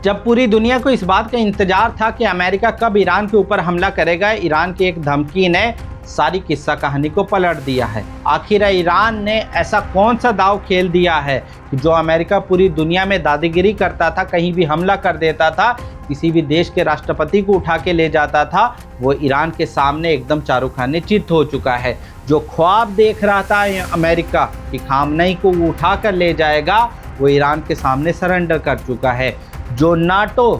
जब पूरी दुनिया को इस बात का इंतजार था कि अमेरिका कब ईरान के ऊपर हमला करेगा, ईरान की एक धमकी ने सारी किस्सा कहानी को पलट दिया है। आखिर ईरान ने ऐसा कौन सा दांव खेल दिया है कि जो अमेरिका पूरी दुनिया में दादागिरी करता था, कहीं भी हमला कर देता था, किसी भी देश के राष्ट्रपति को उठा के ले जाता था, वो ईरान के सामने एकदम चारूखाने चित हो चुका है। जो ख्वाब देख रहा था अमेरिका कि खामनेई को वो उठा कर ले जाएगा, वो ईरान के सामने सरेंडर कर चुका है। जो नाटो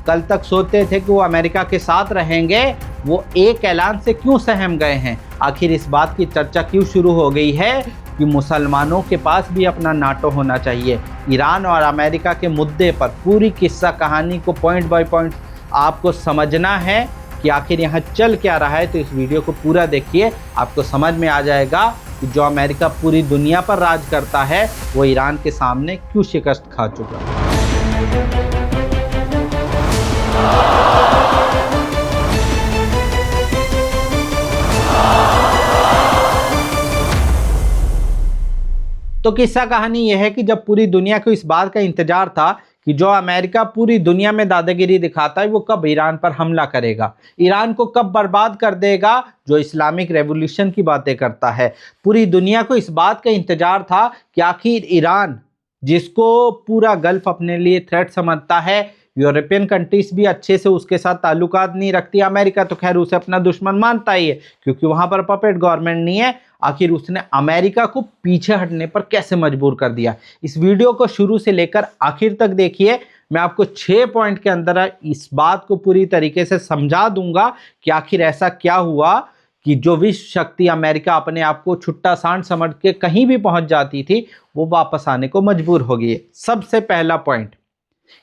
कल तक सोचते थे कि वो अमेरिका के साथ रहेंगे, वो एक ऐलान से क्यों सहम गए हैं? आखिर इस बात की चर्चा क्यों शुरू हो गई है कि मुसलमानों के पास भी अपना नाटो होना चाहिए? ईरान और अमेरिका के मुद्दे पर पूरी किस्सा कहानी को पॉइंट बाय पॉइंट आपको समझना है कि आखिर यहाँ चल क्या रहा है। तो इस वीडियो को पूरा देखिए, आपको समझ में आ जाएगा कि जो अमेरिका पूरी दुनिया पर राज करता है, वो ईरान के सामने क्यों शिकस्त खा चुका है। तो किस्सा कहानी यह है कि जब पूरी दुनिया को इस बात का इंतजार था कि जो अमेरिका पूरी दुनिया में दादागिरी दिखाता है, वो कब ईरान पर हमला करेगा, ईरान को कब बर्बाद कर देगा, जो इस्लामिक रेवोल्यूशन की बातें करता है। पूरी दुनिया को इस बात का इंतजार था कि आखिर ईरान, जिसको पूरा गल्फ अपने लिए थ्रेट समझता है, यूरोपियन कंट्रीज भी अच्छे से उसके साथ ताल्लुकात नहीं रखती, अमेरिका तो खैर उसे अपना दुश्मन मानता ही है क्योंकि वहाँ पर पपेट गवर्नमेंट नहीं है। आखिर उसने अमेरिका को पीछे हटने पर कैसे मजबूर कर दिया। इस वीडियो को शुरू से लेकर आखिर तक देखिए। मैं आपको 6 पॉइंट के अंदर इस बात को पूरी तरीके से समझा दूंगा कि आखिर ऐसा क्या हुआ कि जो विश्व शक्ति अमेरिका अपने आप को छुट्टा सांड समझ के कहीं भी पहुंच जाती थी, वो वापस आने को मजबूर हो गई। सबसे पहला पॉइंट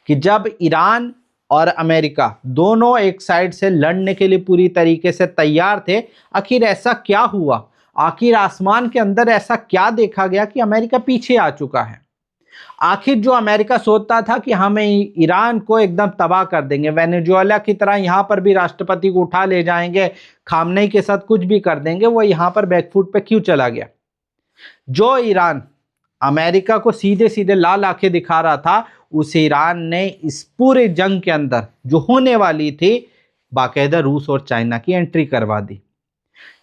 कि जब ईरान और अमेरिका दोनों एक साइड से लड़ने के लिए पूरी तरीके से तैयार थे, आखिर ऐसा क्या हुआ? आखिर आसमान के अंदर ऐसा क्या देखा गया कि अमेरिका पीछे आ चुका है? आखिर जो अमेरिका सोचता था कि हम ईरान को एकदम तबाह कर देंगे, वेनेजुएला की तरह यहाँ पर भी राष्ट्रपति को उठा ले जाएंगे, खामनेई के साथ कुछ भी कर देंगे, वो यहाँ पर बैकफुट पे क्यों चला गया? जो ईरान अमेरिका को सीधे सीधे लाल आंखें दिखा रहा था, उस ईरान ने इस पूरे जंग के अंदर जो होने वाली थी, बाकायदा रूस और चाइना की एंट्री करवा दी।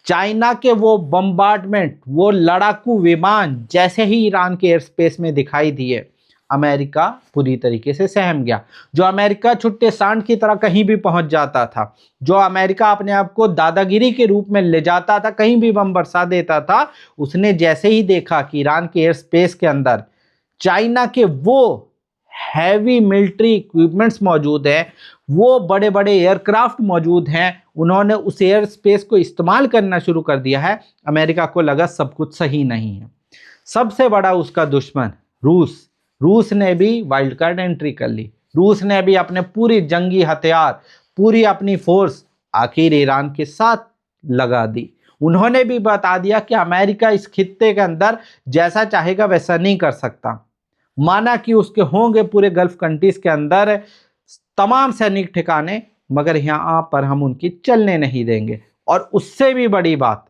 चाइना के वो बम्बार्डमेंट, वो लड़ाकू विमान जैसे ही ईरान के एयर स्पेस में दिखाई दिए, अमेरिका पूरी तरीके से सहम गया। जो अमेरिका छुट्टे सांड की तरह कहीं भी पहुंच जाता था, जो अमेरिका अपने आप को दादागिरी के रूप में ले जाता था, कहीं भी बम बरसा देता था, उसने जैसे ही देखा कि ईरान के एयर स्पेस के अंदर चाइना के वो हैवी मिलिट्री इक्विपमेंट्स मौजूद हैं, वो बड़े बड़े एयरक्राफ्ट मौजूद हैं, उन्होंने उस एयर स्पेस को इस्तेमाल करना शुरू कर दिया है। अमेरिका को लगा सब कुछ सही नहीं है। सबसे बड़ा उसका दुश्मन रूस ने भी वाइल्ड कार्ड एंट्री कर ली। रूस ने भी अपने पूरी जंगी हथियार, पूरी अपनी फोर्स आखिर ईरान के साथ लगा दी। उन्होंने भी बता दिया कि अमेरिका इस खित्ते के अंदर जैसा चाहेगा वैसा नहीं कर सकता। माना कि उसके होंगे पूरे गल्फ कंट्रीज के अंदर तमाम सैनिक ठिकाने, मगर यहाँ पर हम उनकी चलने नहीं देंगे। और उससे भी बड़ी बात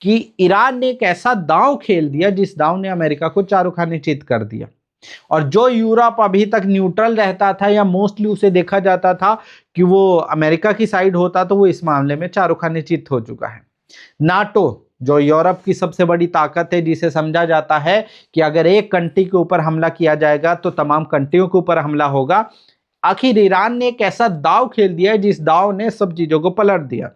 कि ईरान ने एक ऐसा दांव खेल दिया जिस दांव ने अमेरिका को चारों खाने चित कर दिया। और जो यूरोप अभी तक न्यूट्रल रहता था या मोस्टली उसे देखा जाता था कि वो अमेरिका की साइड होता, तो वो इस मामले में चारों खाने चित हो चुका है। नाटो, जो यूरोप की सबसे बड़ी ताकत है, जिसे समझा जाता है कि अगर एक कंट्री के ऊपर हमला किया जाएगा तो तमाम कंट्रियों के ऊपर हमला होगा, आखिर ईरान ने एक ऐसा दांव खेल दिया जिस दांव ने सब चीजों को पलट दिया।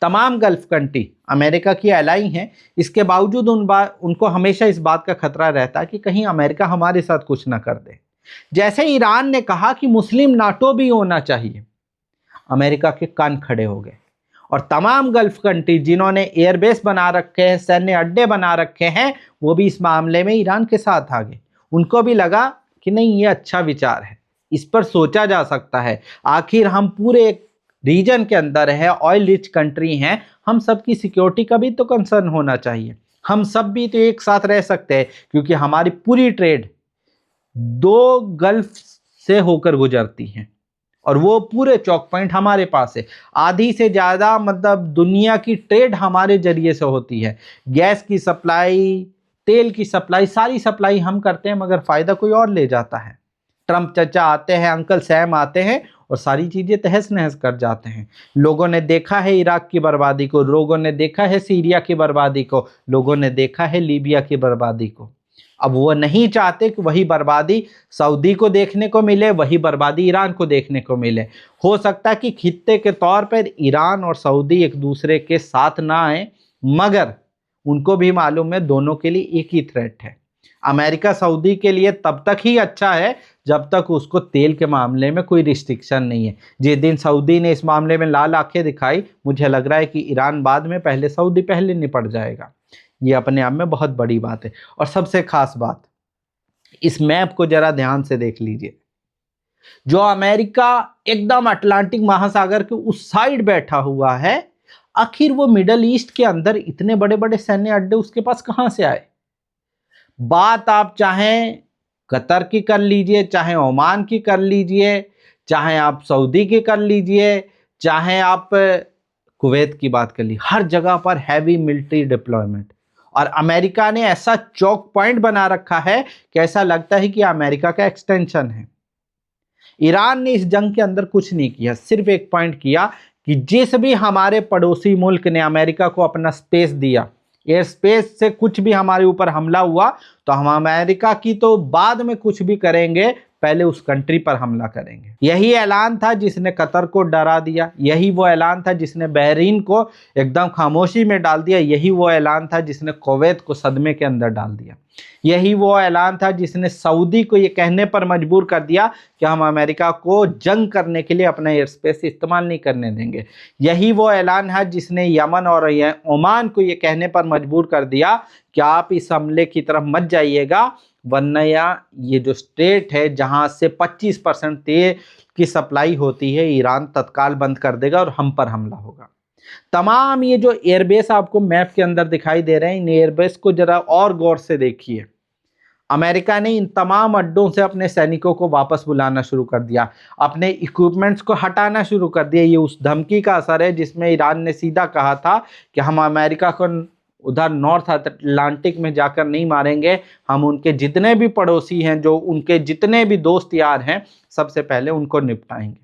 तमाम गल्फ कंट्री अमेरिका की एलाई हैं, इसके बावजूद उनको हमेशा इस बात का खतरा रहता है कि कहीं अमेरिका हमारे साथ कुछ ना कर दे। जैसे ईरान ने कहा कि मुस्लिम नाटो भी होना चाहिए, अमेरिका के कान खड़े हो गए और तमाम गल्फ कंट्री जिन्होंने एयरबेस बना रखे हैं, सैन्य अड्डे बना रखे हैं, वो भी इस मामले में ईरान के साथ आ गए। उनको भी लगा कि नहीं, ये अच्छा विचार है, इस पर सोचा जा सकता है। आखिर हम पूरे एक रीजन के अंदर है, ऑयल रिच कंट्री हैं, हम सबकी सिक्योरिटी का भी तो कंसर्न होना चाहिए। हम सब भी तो एक साथ रह सकते हैं क्योंकि हमारी पूरी ट्रेड 2 गल्फ से होकर गुजरती है और वो पूरे चौक पॉइंट हमारे पास है। आधी से ज़्यादा मतलब दुनिया की ट्रेड हमारे जरिए से होती है। गैस की सप्लाई, तेल की सप्लाई, सारी सप्लाई हम करते हैं, मगर फ़ायदा कोई और ले जाता है। ट्रम्प चचा आते हैं, अंकल सैम आते हैं और सारी चीज़ें तहस नहस कर जाते हैं। लोगों ने देखा है इराक की बर्बादी को, लोगों ने देखा है सीरिया की बर्बादी को, लोगों ने देखा है लीबिया की बर्बादी को। अब वो नहीं चाहते कि वही बर्बादी सऊदी को देखने को मिले, वही बर्बादी ईरान को देखने को मिले। हो सकता है कि खित्ते के तौर पर ईरान और सऊदी एक दूसरे के साथ ना आए, मगर उनको भी मालूम है दोनों के लिए एक ही थ्रेट है। अमेरिका सऊदी के लिए तब तक ही अच्छा है जब तक उसको तेल के मामले में कोई रिस्ट्रिक्शन नहीं है। जिस दिन सऊदी ने इस मामले में लाल आंखें दिखाई, मुझे लग रहा है कि ईरान बाद में, पहले सऊदी पहले निपट जाएगा। ये अपने आप में बहुत बड़ी बात है। और सबसे खास बात, इस मैप को जरा ध्यान से देख लीजिए। जो अमेरिका एकदम अटलांटिक महासागर के उस साइड बैठा हुआ है, आखिर वो मिडल ईस्ट के अंदर इतने बड़े बड़े सैन्य अड्डे उसके पास कहां से आए? बात आप चाहें कतर की कर लीजिए, चाहे ओमान की कर लीजिए, चाहे आप सऊदी की कर लीजिए, चाहे आप कुवैत की बात कर लीजिए, हर जगह पर हैवी मिलिट्री डिप्लॉयमेंट। और अमेरिका ने ऐसा चौक पॉइंट बना रखा है कि ऐसा लगता है कि अमेरिका का एक्सटेंशन है। ईरान ने इस जंग के अंदर कुछ नहीं किया, सिर्फ एक पॉइंट किया कि जिस भी हमारे पड़ोसी मुल्क ने अमेरिका को अपना स्पेस दिया, एयर स्पेस से कुछ भी हमारे ऊपर हमला हुआ तो हम अमेरिका की तो बाद में कुछ भी करेंगे, पहले उस कंट्री पर हमला करेंगे। यही ऐलान था जिसने कतर को डरा दिया, यही वो ऐलान था जिसने बहरीन को एकदम खामोशी में डाल दिया, यही वो ऐलान था जिसने कुवैत को सदमे के अंदर डाल दिया, यही वो ऐलान था जिसने सऊदी को ये कहने पर मजबूर कर दिया कि हम अमेरिका को जंग करने के लिए अपना एयर स्पेस इस्तेमाल नहीं करने देंगे। यही वो ऐलान है जिसने यमन और ओमान को ये कहने पर मजबूर कर दिया कि आप इस हमले की तरफ मत जाइएगा, वरना ये जो स्टेट है जहां से 25% तेल की सप्लाई होती है, ईरान तत्काल बंद कर देगा और हम पर हमला होगा। तमाम ये जो एयरबेस आपको मैप के अंदर दिखाई दे रहे हैं, इन एयरबेस को जरा और गौर से देखिए। अमेरिका ने इन तमाम अड्डों से अपने सैनिकों को वापस बुलाना शुरू कर दिया, अपने इक्विपमेंट्स को हटाना शुरू कर दिया। ये उस धमकी का असर है जिसमें ईरान ने सीधा कहा था कि हम अमेरिका को उधर नॉर्थ अटलांटिक में जाकर नहीं मारेंगे, हम उनके जितने भी पड़ोसी हैं, जो उनके जितने भी दोस्त यार हैं, सबसे पहले उनको निपटाएंगे।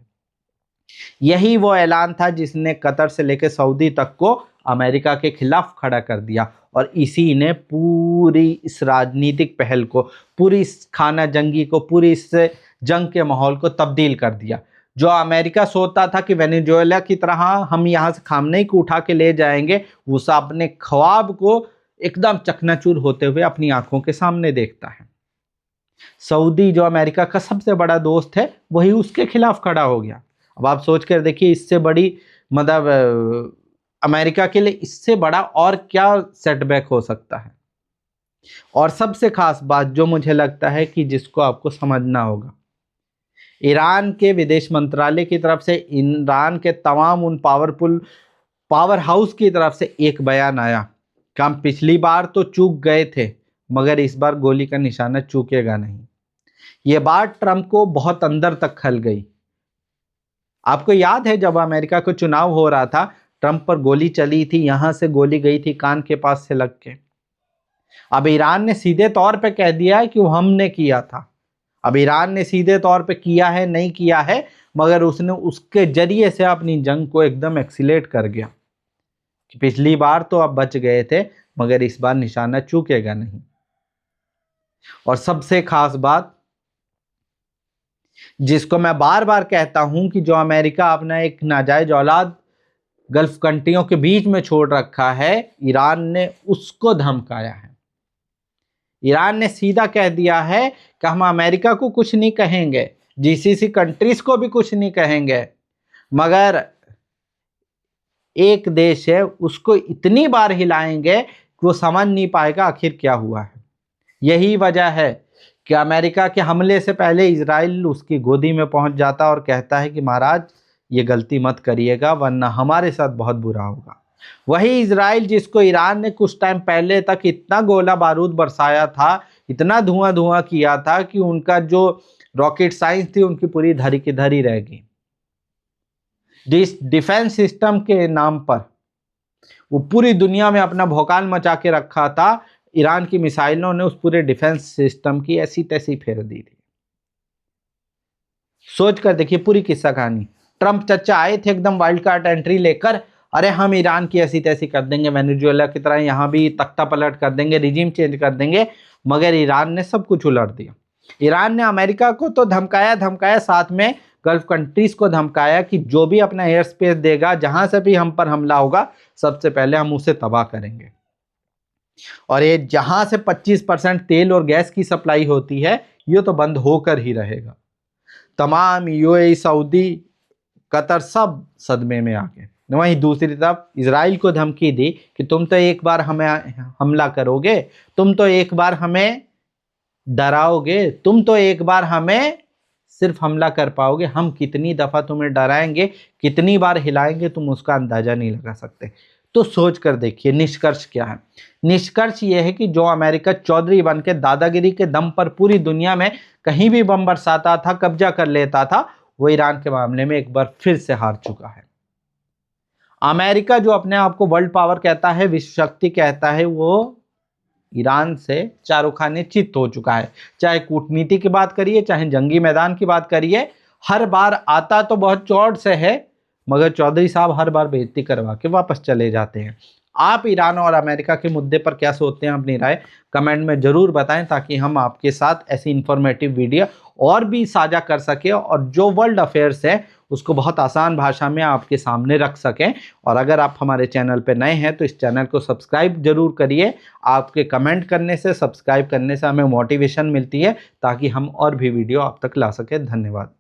यही वो ऐलान था जिसने कतर से लेकर सऊदी तक को अमेरिका के खिलाफ खड़ा कर दिया, और इसी ने पूरी इस राजनीतिक पहल को, पूरी इस खाना जंगी को, पूरी इस जंग के माहौल को तब्दील कर दिया। जो अमेरिका सोचता था कि वेनेजुएला की तरह हम यहाँ से खामनेई को उठा के ले जाएंगे, उस अपने ख्वाब को एकदम चकनाचूर होते हुए अपनी आंखों के सामने देखता है। सऊदी जो अमेरिका का सबसे बड़ा दोस्त है, वही उसके खिलाफ खड़ा हो गया। अब आप सोच कर देखिए, इससे बड़ी मतलब अमेरिका के लिए इससे बड़ा और क्या सेटबैक हो सकता है। और सबसे खास बात जो मुझे लगता है कि जिसको आपको समझना होगा, ईरान के विदेश मंत्रालय की तरफ से, ईरान के तमाम उन पावर हाउस की तरफ से एक बयान आया कि हम पिछली बार तो चूक गए थे, मगर इस बार गोली का निशाना चूकेगा नहीं। ये बात ट्रंप को बहुत अंदर तक खल गई। आपको याद है जब अमेरिका को चुनाव हो रहा था, ट्रंप पर गोली चली थी, यहां से गोली गई थी कान के पास से लग के। अब ईरान ने सीधे तौर पे कह दिया है कि वो हमने किया था। अब ईरान ने सीधे तौर पे किया है नहीं किया है, मगर उसने उसके जरिए से अपनी जंग को एकदम एक्सीलेट कर गया कि पिछली बार तो आप बच गए थे, मगर इस बार निशाना चूकेगा नहीं। और सबसे खास बात जिसको मैं बार बार कहता हूं कि जो अमेरिका अपना एक नाजायज औलाद गल्फ कंट्रियों के बीच में छोड़ रखा है, ईरान ने उसको धमकाया है। ईरान ने सीधा कह दिया है कि हम अमेरिका को कुछ नहीं कहेंगे, जीसीसी कंट्रीज को भी कुछ नहीं कहेंगे, मगर एक देश है उसको इतनी बार हिलाएंगे कि वो समझ नहीं पाएगा आखिर क्या हुआ है। यही वजह है कि अमेरिका के हमले से पहले इजराइल उसकी गोदी में पहुंच जाता और कहता है कि महाराज ये गलती मत करिएगा, वरना हमारे साथ बहुत बुरा होगा। वही इजराइल जिसको ईरान ने कुछ टाइम पहले तक इतना गोला बारूद बरसाया था, इतना धुआं धुआं किया था कि उनका जो रॉकेट साइंस थी उनकी पूरी धरी की धरी रह गई। डिफेंस सिस्टम के नाम पर वो पूरी दुनिया में अपना भौकाल मचा के रखा था, ईरान की मिसाइलों ने उस पूरे डिफेंस सिस्टम की ऐसी तैसी फेर दी थी। सोच कर देखिए पूरी किस्सा कहानी। ट्रंप चचा आए थे एकदम वाइल्ड कार्ड एंट्री लेकर, अरे हम ईरान की ऐसी तैसी कर देंगे, वेनेजुएला की तरह यहाँ भी तख्ता पलट कर देंगे, रिजीम चेंज कर देंगे, मगर ईरान ने सब कुछ उलट दिया। ईरान ने अमेरिका को तो धमकाया, साथ में गल्फ कंट्रीज को धमकाया कि जो भी अपना एयर स्पेस देगा, जहां से भी हम पर हमला होगा, सबसे पहले हम उसे तबाह करेंगे। और ये जहां से 25% तेल और गैस की सप्लाई होती है, ये तो बंद होकर ही रहेगा। तमाम यूएई, सऊदी, कतर सब सदमे में आ गए। वहीं दूसरी तरफ इजराइल को धमकी दी कि तुम तो एक बार हमें हमला करोगे, तुम तो एक बार हमें डराओगे, तुम तो एक बार हमें सिर्फ हमला कर पाओगे, हम कितनी दफा तुम्हें डराएंगे, कितनी बार हिलाएंगे, तुम उसका अंदाजा नहीं लगा सकते। तो सोच कर देखिए निष्कर्ष क्या है। निष्कर्ष यह है कि जो अमेरिका चौधरी बन के दादागिरी के दम पर पूरी दुनिया में कहीं भी बम बरसाता था, कब्जा कर लेता था, वो ईरान के मामले में एक बार फिर से हार चुका है। अमेरिका जो अपने आप को वर्ल्ड पावर कहता है, विश्व शक्ति कहता है, वो ईरान से चारों खाने चित हो चुका है। चाहे कूटनीति की बात करिए, चाहे जंगी मैदान की बात करिए, हर बार आता तो बहुत चौड़ से है, मगर चौधरी साहब हर बार बेइज्जती करवा के वापस चले जाते हैं। आप ईरान और अमेरिका के मुद्दे पर क्या सोचते हैं, अपनी राय कमेंट में जरूर बताएं, ताकि हम आपके साथ ऐसी इंफॉर्मेटिव वीडियो और भी साझा कर सकें और जो वर्ल्ड अफेयर्स है उसको बहुत आसान भाषा में आपके सामने रख सकें। और अगर आप हमारे चैनल पर नए हैं तो इस चैनल को सब्सक्राइब जरूर करिए। आपके कमेंट करने से, सब्सक्राइब करने से हमें मोटिवेशन मिलती है, ताकि हम और भी वीडियो आप तक ला सकें। धन्यवाद।